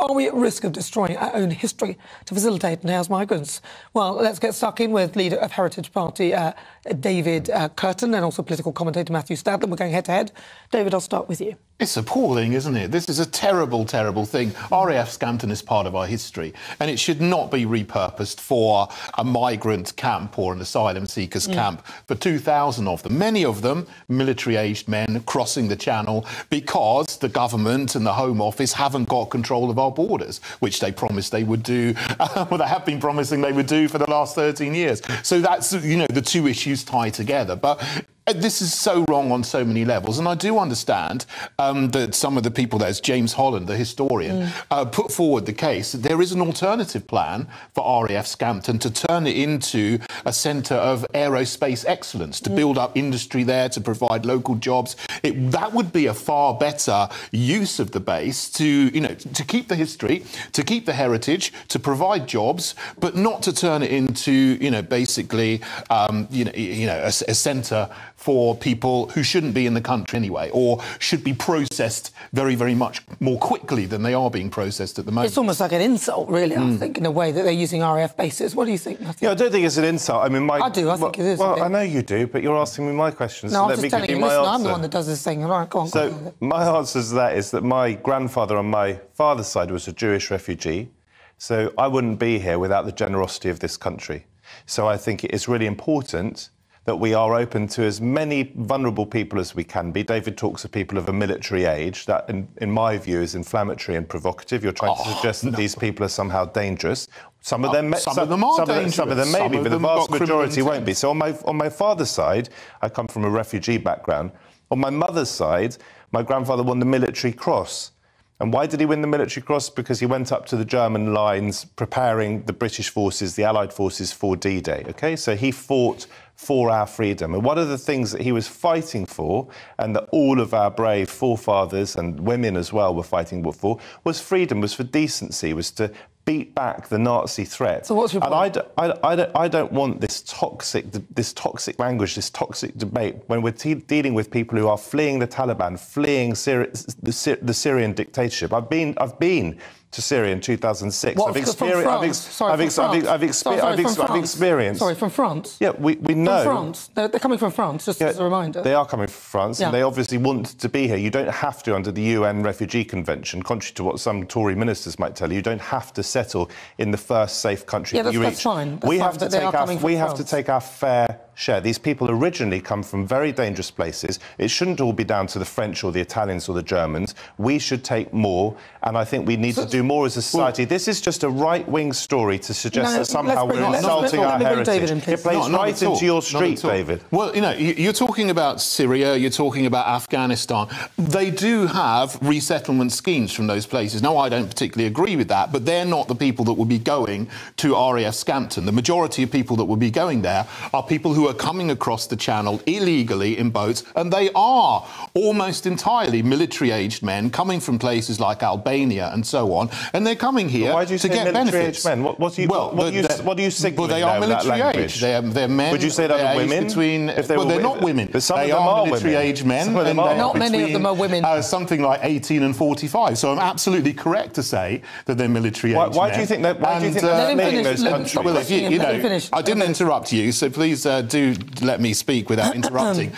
Are we at risk of destroying our own history to facilitate and house migrants? Well, let's get stuck in with leader of Heritage Party, David Curtin, and also political commentator Matthew Stadler. We're going head-to-head. David, I'll start with you. It's appalling, isn't it? This is a terrible, terrible thing. RAF Scampton is part of our history, and it should not be repurposed for a migrant camp or an asylum seekers camp for 2,000 of them. Many of them military-aged men crossing the Channel because the government and the Home Office haven't got control of our borders, which they promised they would do, well, they have been promising they would do for the last 13 years. So that's, you know, the two issues tie together. But this is so wrong on so many levels, and I do understand that some of the people, there's James Holland, the historian, put forward the case that there is an alternative plan for RAF Scampton to turn it into a centre of aerospace excellence, to build up industry there, to provide local jobs. That would be a far better use of the base to, you know, to keep the history, to keep the heritage, to provide jobs, but not to turn it into, you know, basically, a centre for people who shouldn't be in the country anyway, or should be processed very, very much more quickly than they are being processed at the moment. It's almost like an insult, really, I think, in a way that they're using RAF bases. What do you think, Matthew? Yeah, I don't think it's an insult. I mean, I do. I think it is. Well, I know you do, but you're asking me my questions. No, so I'm just telling you, listen, I'm the one that does this thing. All right, go on. So my answer to that is that my grandfather on my father's side was a Jewish refugee, so I wouldn't be here without the generosity of this country. So I think it is really important that we are open to as many vulnerable people as we can be. David talks of people of a military age. That, in my view, is inflammatory and provocative. You're trying to suggest that these people are somehow dangerous. Some of them are dangerous. Some of them may be, but the vast majority won't be. So on my father's side, I come from a refugee background. On my mother's side, my grandfather won the Military Cross. And why did he win the Military Cross? Because he went up to the German lines preparing the British forces, the Allied forces, for D-Day, OK? So he fought for our freedom. And one of the things that he was fighting for, and that all of our brave forefathers and women as well were fighting for, was freedom, was for decency, was to beat back the Nazi threat. So what's your point? And I don't want this toxic language, this toxic debate when we're dealing with people who are fleeing the Taliban, fleeing the Syrian dictatorship. I've been to Syria in 2006. What, I've experienced. Sorry, from France? Yeah, we know. From France? They're coming from France, just as a reminder. They are coming from France, and they obviously want to be here. You don't have to under the UN Refugee Convention, contrary to what some Tory ministers might tell you. You don't have to settle in the first safe country that you reach. That's fine. We have to take our fair share. These people originally come from very dangerous places. It shouldn't all be down to the French or the Italians or the Germans. We should take more, and I think we need to do more as a society. This is just a right-wing story to suggest that somehow we're insulting our heritage. It plays right into your street, David. Well, you know, you're talking about Syria, you're talking about Afghanistan. They do have resettlement schemes from those places. Now, I don't particularly agree with that, but they're not the people that will be going to RAF Scampton. The majority of people that will be going there are people who are coming across the Channel illegally in boats, and they are almost entirely military-aged men coming from places like Albania and so on, and they're coming here to get benefits. Men? What do you signaling? Well, they are military-aged. They're men. Would you say that are women? They're not women. But some they of them are military-aged men. Not many of them are women. Something like 18 and 45. So I'm absolutely correct to say that they're military-aged men. Why do you think that? Why do you think they're fleeing those countries? Well, I didn't interrupt you, so please do let me speak without interrupting.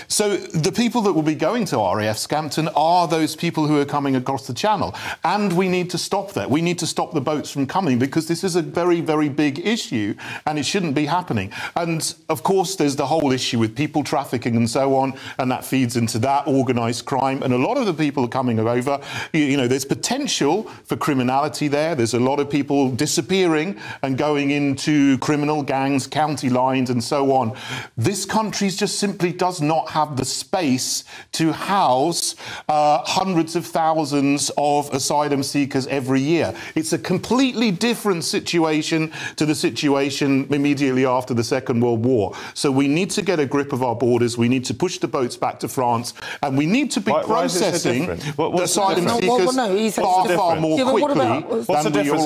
So the people that will be going to RAF Scampton are those people who are coming across the Channel, and we need to stop that. We need to stop the boats from coming, because this is a very, very big issue and it shouldn't be happening. And of course there's the whole issue with people trafficking and so on, and that feeds into that, organised crime, and a lot of the people are coming over. You know, there's potential for criminality there. There's a lot of people disappearing and going into criminal gangs, county lines and so on. This country just simply does not have the space to house hundreds of thousands of asylum seekers every year. It's a completely different situation to the situation immediately after the Second World War. So we need to get a grip of our borders. We need to push the boats back to France, and we need to be processing the asylum seekers far more quickly. What's the difference?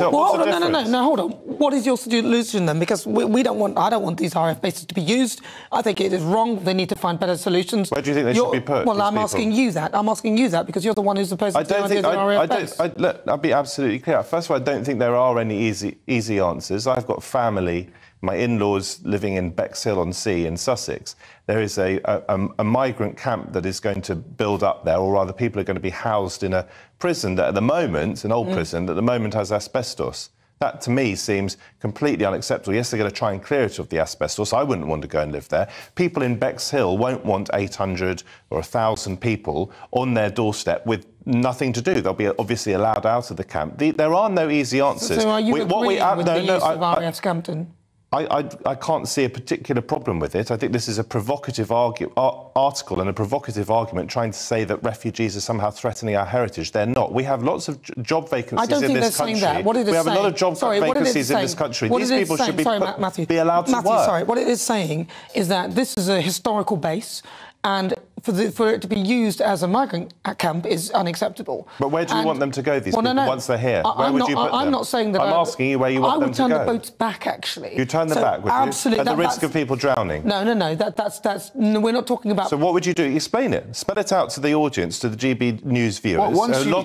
No, hold on. What is your solution then? Because I don't want these RAF bases places to be used. I think it is wrong. They need to find better solutions. Where do you think they should be put? Well, I'm asking you that. I'm asking you that because you're the one who's supposed to do ideas on RAF. Look, I'll be absolutely clear. First of all, I don't think there are any easy answers. I've got family, my in-laws living in Bexhill-on-Sea in Sussex. There is a migrant camp that is going to build up there, or rather people are going to be housed in a prison that at the moment, an old prison, that at the moment has asbestos. That, to me, seems completely unacceptable. Yes, they're going to try and clear it of the asbestos. I wouldn't want to go and live there. People in Bexhill won't want 800 or 1,000 people on their doorstep with nothing to do. They'll be obviously allowed out of the camp. There are no easy answers. So are you agreeing with the use of RAF Scampton? I can't see a particular problem with it. I think this is a provocative article and a provocative argument trying to say that refugees are somehow threatening our heritage. They're not. We have lots of job vacancies in this country. We have a lot of job vacancies in this country. These people should be allowed to work. Sorry, what it is saying is that this is a historical base, and for it to be used as a migrant camp is unacceptable. But where do you want them to go, these people, once they're here? Where would you put them? I'm not saying that. I'm asking you where you want them to go. I would turn the boats back, actually. You turn them back, would you? Absolutely. At the risk of people drowning? No. We're not talking about... So what would you do? Explain it. Spell it out to the audience, to the GB News viewers.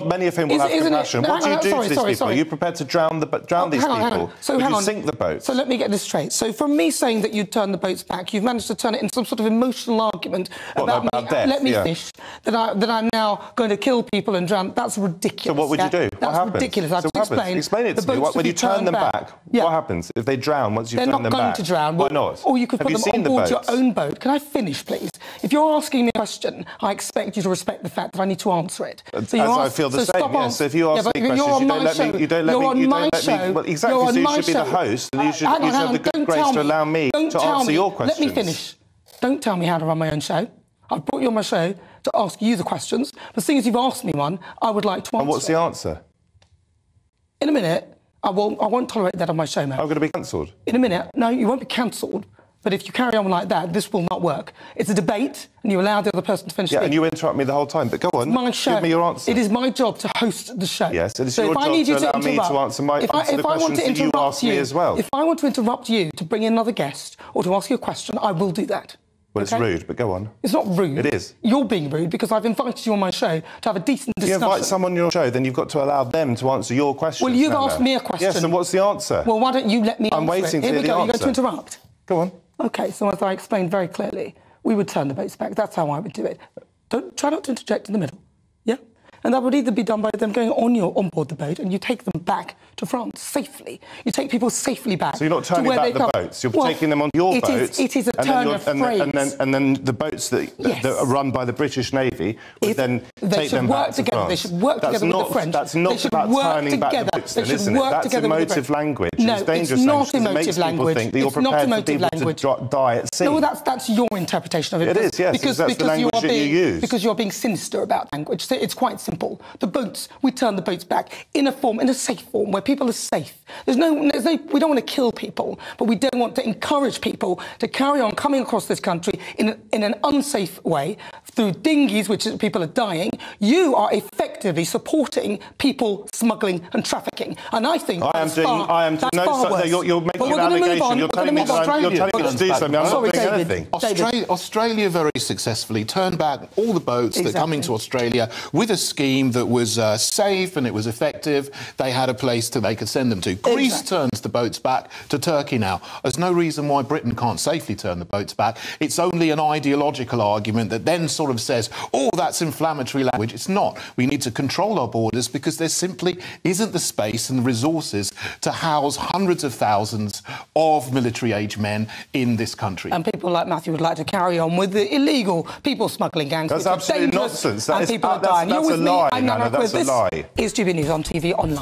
Many of whom will have compassion. What do you do to these people? Are you prepared to drown these people? Would you sink the boats? So let me get this straight. So from me saying that you'd turn the boats back, you've managed to turn it into some sort of emotional argument about death. Let me finish. That I'm now going to kill people and drown. That's ridiculous. So what would you do? That's ridiculous. I've explained. Explain it to me. When you turn them back, what happens if they drown once you've turned them back? They're not going to drown. Why not? Or you could put them on board your own boat. Can I finish, please? If you're asking me a question, I expect you to respect the fact that I need to answer it. I feel the same. Yes. So if you ask me questions, you don't let me. Well, exactly. So you should be the host, and you should have the good grace to allow me to answer your questions. Let me finish. Don't tell me how to run my own show. I've brought you on my show to ask you the questions, but seeing as you've asked me one, I would like to answer. And what's the answer? In a minute. I won't tolerate that on my show, mate. I'm going to be cancelled. In a minute. No, you won't be cancelled. But if you carry on like that, this will not work. It's a debate, and you allow the other person to finish speaking. And you interrupt me the whole time. But go on, my show. Give me your answer. It is my job to host the show. Yes, it is your job to allow me to answer the questions that you ask me as well. If I want to interrupt you to bring in another guest or to ask you a question, I will do that. Well, it's rude, but go on. It's not rude. It is. You're being rude because I've invited you on my show to have a decent discussion. If you invite someone on your show, then you've got to allow them to answer your questions. Well, you've asked me a question. Yes, and what's the answer? Well, why don't you let me answer it? I'm waiting to hear the answer. Here we go. You're going to interrupt. Go on. OK, so as I explained very clearly, we would turn the boats back. That's how I would do it. Try not to interject in the middle. Yeah? And that would either be done by them going on board the boat and you take them back to France safely. You take people safely back. So you're not turning back the boats, you're taking them on your boats. It is a turn of phrase. And then the boats that are run by the British Navy would then take them back to France. They should work together with the French. That's not about turning back the boats, then, isn't it? That's emotive language. No, it's not emotive language. Think that you're prepared for people to die at sea. No, that's your interpretation of it. It is, yes. Because that's the language that you use. Because you're being sinister about language. So it's quite simple. The boats, we turn the boats back in a safe form, where people are safe. We don't want to kill people, but we don't want to encourage people to carry on coming across this country in an unsafe way through dinghies, which people are dying. You are effectively supporting people smuggling and trafficking, and I think you're making an allegation. You're telling me to do something. I'm not doing anything. Australia very successfully turned back all the boats that come into Australia with a scheme that was safe and it was effective. They had a place they could send them to. Greece turns the boats back to Turkey now. There's no reason why Britain can't safely turn the boats back. It's only an ideological argument that then sort of says, oh, that's inflammatory language. It's not. We need to control our borders because there simply isn't the space and the resources to house hundreds of thousands of military-age men in this country. And people like Matthew would like to carry on with the illegal people smuggling gangs. That's absolutely nonsense. People are dying. That's a lie. That's a lie. Is GB News on TV online.